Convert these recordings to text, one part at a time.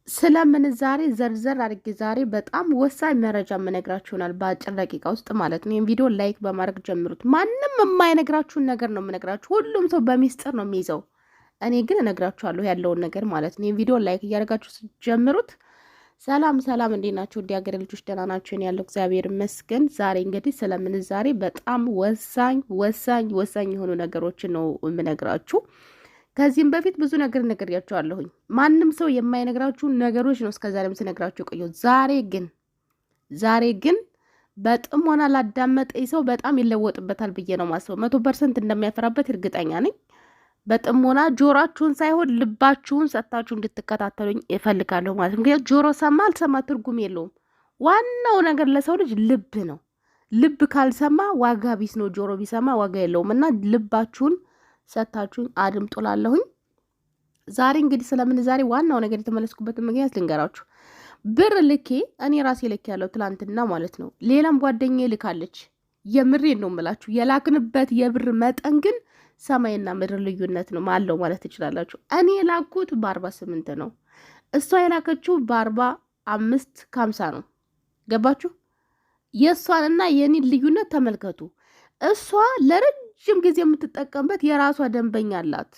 ስለምን ዛሬ ዘርዘር አድርጌ ዛሬ በጣም ወሳኝ መረጃ የምነግራችሁናል በአጭር ደቂቃ ውስጥ ማለት ነው። ይህን ቪዲዮ ላይክ በማድረግ ጀምሩት። ማንም የማይነግራችሁን ነገር ነው የምነግራችሁ። ሁሉም ሰው በሚስጥር ነው የሚይዘው። እኔ ግን እነግራችኋለሁ ያለውን ነገር ማለት ነው። ይህን ቪዲዮ ላይክ እያደረጋችሁ ጀምሩት። ሰላም ሰላም፣ እንዴት ናችሁ? እንዲ ሀገር ልጆች ደህና ናችሁን? ያለው እግዚአብሔር ይመስገን። ዛሬ እንግዲህ ስለምን ዛሬ በጣም ወሳኝ የሆኑ ነገሮችን ነው የምነግራችሁ። ከዚህም በፊት ብዙ ነገር ነግሬያቸዋለሁኝ። ማንም ሰው የማይነግራችሁ ነገሮች ነው እስከዛሬም ስነግራችሁ ቆየሁ። ዛሬ ግን በጥሞና ላዳመጠኝ ሰው በጣም ይለወጥበታል ብዬ ነው ማስበው። 100% እንደሚያፈራበት እርግጠኛ ነኝ። በጥሞና ጆሯችሁን ሳይሆን ልባችሁን ሰጥታችሁ እንድትከታተሉኝ እፈልጋለሁ ማለት ነው። ምክንያቱም ጆሮ ሰማ አልሰማ ትርጉም የለውም። ዋናው ነገር ለሰው ልጅ ልብ ነው። ልብ ካልሰማ ዋጋ ቢስ ነው። ጆሮ ቢሰማ ዋጋ የለውም እና ልባችሁን ሰታችሁኝ አድምጦላለሁኝ። ዛሬ እንግዲህ ስለምን ዛሬ ዋናው ነገር የተመለስኩበትን ምክንያት ልንገራችሁ። ብር ልኬ እኔ ራሴ ልክ ያለው ትላንትና ማለት ነው። ሌላም ጓደኛዬ ልካለች። የምሬን ነው የምላችሁ። የላክንበት የብር መጠን ግን ሰማይና ምድር ልዩነት ነው አለው ማለት ትችላላችሁ። እኔ የላኩት በ48 ነው። እሷ የላከችው በ45 ከ50 ነው። ገባችሁ? የእሷንና የኔን ልዩነት ተመልከቱ። እሷ ለረጅም ጊዜ የምትጠቀምበት የራሷ ደንበኛ አላት።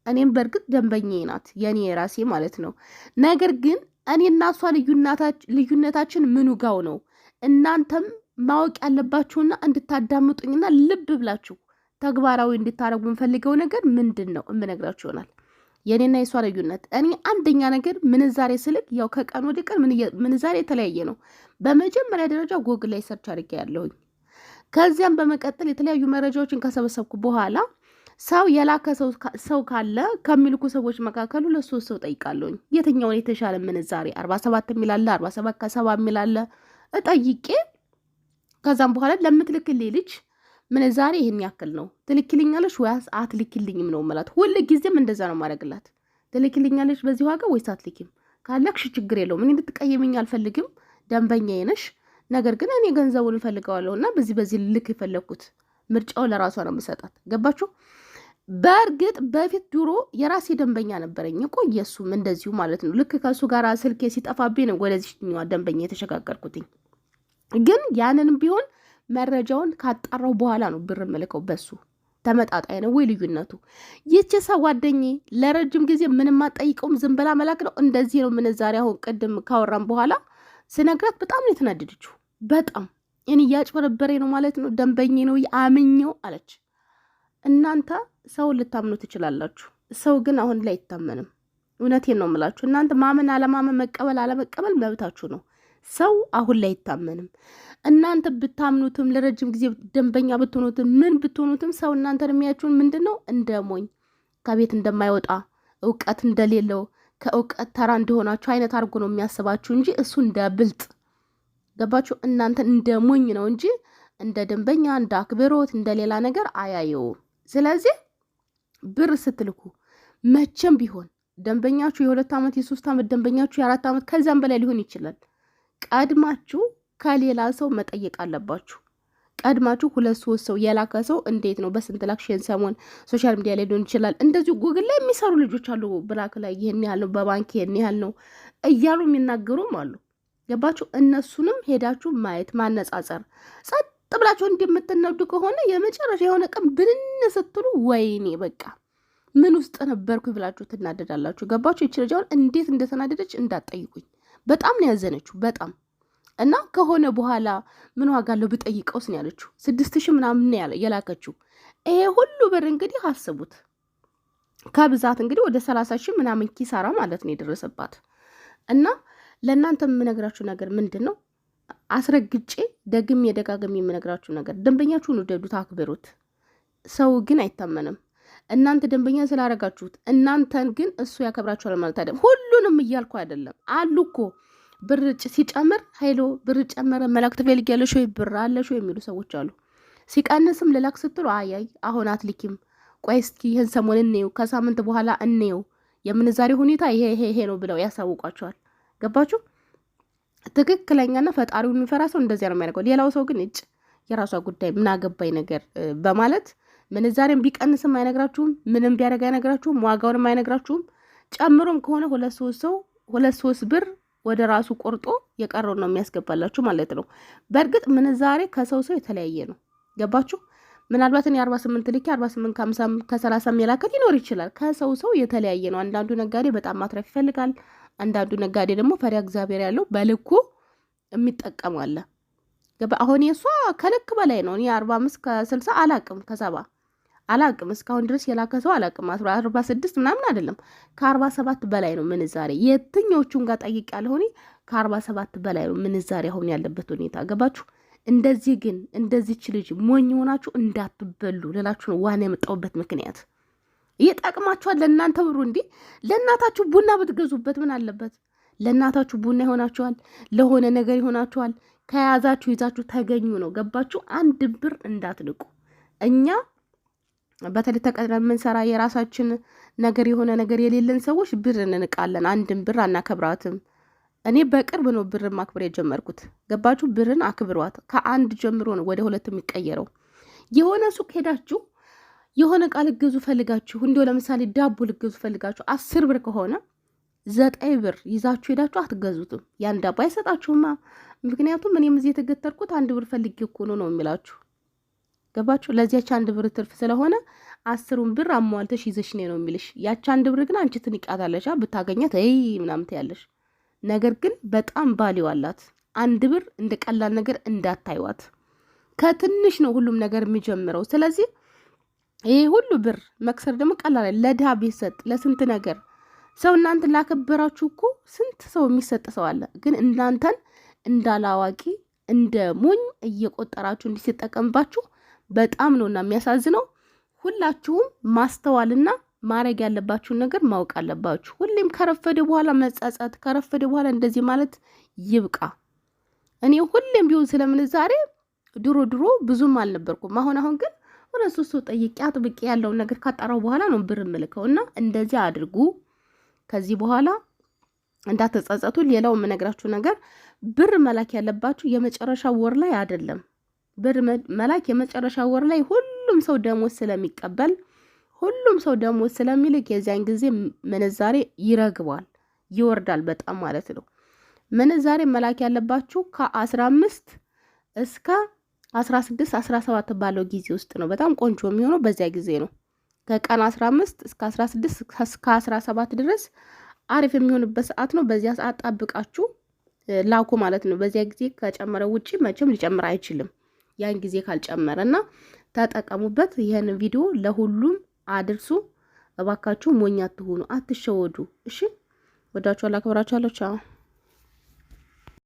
እኔም በእርግጥ ደንበኛዬ ናት፣ የኔ የራሴ ማለት ነው። ነገር ግን እኔና እሷ ልዩነታችን ምኑ ጋው ነው? እናንተም ማወቅ ያለባችሁና እንድታዳምጡኝና ልብ ብላችሁ ተግባራዊ እንድታረጉ የምፈልገው ነገር ምንድን ነው እምነግራችሁ ይሆናል። የኔና የሷ ልዩነት እኔ አንደኛ ነገር ምንዛሬ ስልክ ያው ከቀን ወደ ቀን ምንዛሬ የተለያየ ነው። በመጀመሪያ ደረጃ ጎግል ላይ ሰርች አድርጌ ያለሁኝ። ከዚያም በመቀጠል የተለያዩ መረጃዎችን ከሰበሰብኩ በኋላ ሰው የላከ ሰው ካለ ከሚልኩ ሰዎች መካከል 2-3 ሰው ጠይቃለሁኝ። የትኛውን የተሻለ ምንዛሬ 47 የሚላለ 47 ከ70 የሚላለ ጠይቄ ከዛም በኋላ ለምትልክልኝ ልጅ ምንዛሬ ይሄን ያክል ነው ትልክልኛለሽ ወይስ አትልክልኝም ነው ማለት። ሁሉ ጊዜም እንደዛ ነው ማድረግላት። ትልክልኛለሽ በዚህ ዋጋ ወይስ አትልኪም? ካለክሽ ችግር የለውም። እኔ እንድትቀየምኝ አልፈልግም። ደንበኛዬ ነሽ። ነገር ግን እኔ ገንዘቡን እፈልገዋለሁ እና በዚህ ልክ የፈለኩት ምርጫው ለራሷ ነው የምሰጣት። ገባችሁ? በእርግጥ በፊት ድሮ የራሴ ደንበኛ ነበረኝ እኮ የሱም እንደዚሁ ማለት ነው። ልክ ከሱ ጋር ስልኬ ሲጠፋብኝ ነው ወደዚህኛዋ ደንበኛ የተሸጋገርኩትኝ። ግን ያንንም ቢሆን መረጃውን ካጣራው በኋላ ነው ብር መልከው። በሱ ተመጣጣኝ ነው ወይ ልዩነቱ? ይህች ሰው ጓደኛዬ ለረጅም ጊዜ ምንም አጠይቀውም ዝም ብላ መላክ ነው። እንደዚህ ነው ምንዛሬ። አሁን ቅድም ካወራም በኋላ ስነግራት በጣም ነው የተናደደችው። በጣም እኔ እያጭበረበሬ ነው ማለት ነው፣ ደንበኛ ነው አምኜው አለች። እናንተ ሰው ልታምኑ ትችላላችሁ፣ ሰው ግን አሁን ላይ አይታመንም። እውነቴን ነው የምላችሁ። እናንተ ማመን አለማመን፣ መቀበል አለመቀበል መብታችሁ ነው። ሰው አሁን ላይ አይታመንም። እናንተ ብታምኑትም ለረጅም ጊዜ ደንበኛ ብትሆኑትም ምን ብትሆኑትም ሰው እናንተን የሚያችሁን ምንድን ነው? እንደ ሞኝ፣ ከቤት እንደማይወጣ፣ እውቀት እንደሌለው፣ ከእውቀት ተራ እንደሆናችሁ አይነት አድርጎ ነው የሚያስባችሁ እንጂ እሱ እንደ ብልጥ። ገባችሁ? እናንተ እንደ ሞኝ ነው እንጂ እንደ ደንበኛ፣ እንደ አክብሮት፣ እንደ ሌላ ነገር አያየውም። ስለዚህ ብር ስትልኩ መቼም ቢሆን ደንበኛችሁ የ2 ዓመት የ3 ዓመት ደንበኛችሁ የ4 ዓመት ከዛም በላይ ሊሆን ይችላል። ቀድማችሁ ከሌላ ሰው መጠየቅ አለባችሁ። ቀድማችሁ 2-3 ሰው የላከ ሰው እንዴት ነው በስንት ላክሽን ሰሞን ሶሻል ሚዲያ ላይ ሊሆን ይችላል። እንደዚሁ ጉግል ላይ የሚሰሩ ልጆች አሉ። ብላክ ላይ ይሄን ያህል ነው፣ በባንክ ይሄን ያህል ነው እያሉ የሚናገሩም አሉ። ገባችሁ? እነሱንም ሄዳችሁ ማየት ማነጻጸር። ጸጥ ብላችሁ እንደምትነዱ ከሆነ የመጨረሻ የሆነ ቀን ብንን ስትሉ ወይኔ በቃ ምን ውስጥ ነበርኩ ብላችሁ ትናደዳላችሁ። ገባችሁ? ይች ልጅ አሁን እንዴት እንደተናደደች እንዳትጠይቁኝ። በጣም ነው ያዘነችው፣ በጣም እና ከሆነ በኋላ ምን ዋጋ አለው ብጠይቀውስ ነው ያለችው። 6,000 ምናምን የላከችው። ይሄ ሁሉ ብር እንግዲህ አስቡት፣ ከብዛት እንግዲህ ወደ 30,000 ምናምን ኪሳራ ማለት ነው የደረሰባት። እና ለእናንተ የምነግራችሁ ነገር ምንድን ነው? አስረግጬ ደግሜ ደጋግሜ የምነግራችሁ ነገር ደንበኛችሁን ውደዱት፣ አክብሩት። ሰው ግን አይታመንም። እናንተ ደንበኛ ስላረጋችሁት እናንተን ግን እሱ ያከብራችኋል ማለት አይደለም። ሁሉንም እያልኩ አይደለም። አሉ እኮ ብር ሲጨምር ኃይሎ ብር ጨመረ መላክ ትፈልጊያለሽ ወይ ብር አለሽ ወይ የሚሉ ሰዎች አሉ። ሲቀንስም ልላክ ስትሉ አያይ አሁን አትልኪም፣ ቆይ እስኪ ይህን ሰሞን እንየው፣ ከሳምንት በኋላ እንየው፣ የምንዛሬ ሁኔታ ይሄ ነው ብለው ያሳውቋቸዋል። ገባችሁ? ትክክለኛና ፈጣሪውን የሚፈራ ሰው እንደዚያ ነው የሚያደርገው። ሌላው ሰው ግን የራሷ ጉዳይ ምን አገባኝ ነገር በማለት ምንዛሬም ቢቀንስም አይነግራችሁም፣ ምንም ቢያደርግ አይነግራችሁም፣ ዋጋውንም አይነግራችሁም። ጨምሮም ከሆነ 2-3 ሰው 2-3 ብር ወደ ራሱ ቆርጦ የቀረው ነው የሚያስገባላችሁ ማለት ነው። በእርግጥ ምንዛሬ ከሰው የተለያየ ነው። ገባችሁ? ምናልባት እኔ 48 ልኬ 48 ከ50 ከ30 የሚላከት ይኖር ይችላል። ከሰው የተለያየ ነው። አንዳንዱ ነጋዴ በጣም ማትረፍ ይፈልጋል። አንዳንዱ ነጋዴ ደግሞ ፈሪያ እግዚአብሔር ያለው በልኩ የሚጠቀም አለ። አሁን የሷ ከልክ በላይ ነው። እኔ 45 ከ60 አላቅም ከ70 አላቅም እስካሁን ድረስ የላከ ሰው አላቅም። 46 ምናምን አይደለም ከ47 በላይ ነው ምንዛሬ። የትኞቹን ጋር ጠይቅ ያለሆኒ ከ47 በላይ ነው ምንዛሬ አሁን ያለበት ሁኔታ። ገባችሁ? እንደዚህ ግን እንደዚች ልጅ ሞኝ ሆናችሁ እንዳትበሉ ልላችሁ ነው ዋና የመጣሁበት ምክንያት። ይጠቅማችኋል ለእናንተ ብሩ። እንዲህ ለእናታችሁ ቡና ብትገዙበት ምን አለበት? ለእናታችሁ ቡና ይሆናችኋል፣ ለሆነ ነገር ይሆናችኋል። ከያዛችሁ ይዛችሁ ተገኙ ነው። ገባችሁ? አንድ ብር እንዳትንቁ። እኛ በተለይ ተቀጥረን የምንሰራ የራሳችን ነገር የሆነ ነገር የሌለን ሰዎች ብር እንንቃለን። አንድን ብር አናከብራትም። እኔ በቅርብ ነው ብር ማክበር የጀመርኩት። ገባችሁ? ብርን አክብሯት። ከአንድ ጀምሮ ነው ወደ 2 የሚቀየረው። የሆነ ሱቅ ሄዳችሁ የሆነ ቃል ልገዙ ፈልጋችሁ እንዲሁ ለምሳሌ ዳቦ ልገዙ ፈልጋችሁ 10 ብር ከሆነ 9 ብር ይዛችሁ ሄዳችሁ አትገዙትም። ያን ዳቦ አይሰጣችሁማ። ምክንያቱም እኔም እዚህ የተገተርኩት 1 ብር ፈልጌ እኮ ነው የሚላችሁ። ገባችሁ? ለዚያች 1 ብር ትርፍ ስለሆነ 10ን ብር አሟልተሽ ይዘሽ ነው የሚልሽ። ያች 1 ብር ግን አንቺ ትንቃታለሽ። ብታገኛት ምናምን ትያለሽ። ነገር ግን በጣም ቫልዩ አላት። 1 ብር እንደ ቀላል ነገር እንዳታይዋት። ከትንሽ ነው ሁሉም ነገር የሚጀምረው። ስለዚህ ይሄ ሁሉ ብር መክሰር ደግሞ ቀላል ለድሃ ቢሰጥ ለስንት ነገር ሰው እናንተን ላከበራችሁ እኮ ስንት ሰው የሚሰጥ ሰው አለ። ግን እናንተን እንዳላዋቂ እንደ ሞኝ እየቆጠራችሁ እንዲሰጠቀምባችሁ በጣም ነውና የሚያሳዝነው። ሁላችሁም ማስተዋልና ማድረግ ያለባችሁን ነገር ማወቅ አለባችሁ። ሁሌም ከረፈደ በኋላ መጸጸት፣ ከረፈደ በኋላ እንደዚህ ማለት ይብቃ። እኔ ሁሌም ቢሆን ስለምንዛሬ ድሮ ብዙም አልነበርኩም። አሁን ግን ወደ ሶስት ጠይቄ አጥብቄ ያለውን ነገር ካጣራው በኋላ ነው ብር ምልከውና እንደዚህ አድርጉ። ከዚህ በኋላ እንዳትጸጸቱ። ሌላው የምነግራችሁ ነገር ብር መላክ ያለባችሁ የመጨረሻ ወር ላይ አይደለም። ብር መላክ የመጨረሻ ወር ላይ ሁሉም ሰው ደሞዝ ስለሚቀበል ሁሉም ሰው ደሞዝ ስለሚልክ የዚያን ጊዜ ምንዛሬ ይረግባል፣ ይወርዳል በጣም ማለት ነው። ምንዛሬ መላክ ያለባችሁ ከ15 እስከ 16 17 ባለው ጊዜ ውስጥ ነው። በጣም ቆንጆ የሚሆነው በዚያ ጊዜ ነው። ከቀን 15 እስከ 16 እስከ 17 ድረስ አሪፍ የሚሆንበት ሰዓት ነው። በዚያ ሰዓት ጠብቃችሁ ላኩ ማለት ነው። በዚያ ጊዜ ከጨመረ ውጪ መቼም ሊጨምር አይችልም። ያን ጊዜ ካልጨመረና ተጠቀሙበት። ይሄን ቪዲዮ ለሁሉም አድርሱ እባካችሁ። ሞኝ አትሁኑ፣ አትሸወዱ። እሺ፣ ወዳችኋለሁ፣ አክብራችኋለሁ። ቻው።